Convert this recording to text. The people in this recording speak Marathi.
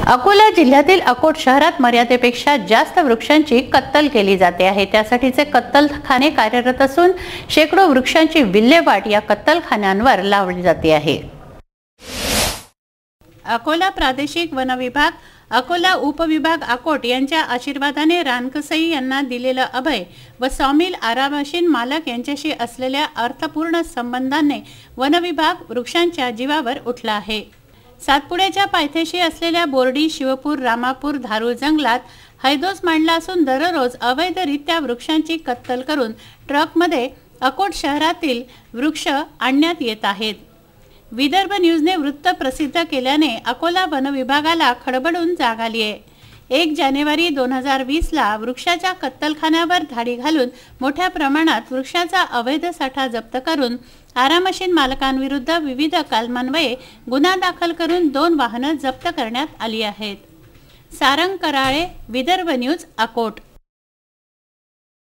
अकोला जिल्ह्यातील अकोट शहरात मर्यादेपेक्षा जास्त वृक्षांची कत्तल केली जाते आहे। त्यासाठीचे कत्तलखाने कार्यरत असून शेकडो वृक्षांची विल्हेवाट या कत्तलखान्यांवर लावली जाते आहे। अकोला प्रादेशिक वन विभाग, अकोला उपविभाग अकोट यांच्या आशीर्वादाने रानकसई यांना दिलेलं अभय व सॉमिल आरामशीन मालक यांच्याशी असलेल्या अर्थपूर्ण संबंधाने वन विभाग वृक्षांच्या जीवावर उठला आहे। सातपुड्याच्या पायथ्याशी असलेल्या बोर्डी, शिवपूर, रामापूर, धारूळ जंगलात हैदोस मांडला असून दररोज अवैधरित्या वृक्षांची कत्तल करून ट्रकमध्ये अकोट शहरातील वृक्ष आणण्यात येत आहेत। विदर्भ न्यूजने वृत्त प्रसिद्ध केल्याने अकोला वन विभागाला खडबडून जाग आली आहे। 1 जानेवारी 2020 ला वृक्षाच्या कत्तलखान्यावर धाडी घालून मोठ्या प्रमाणात वृक्षाचा अवैध साठा जप्त करून आरामशीन मालकांविरुद्ध विविध कलमान्वये गुन्हा दाखल करून 2 वाहनं जप्त करण्यात आली आहेत। सारंग कराळे, विदर्भ न्यूज, अकोट।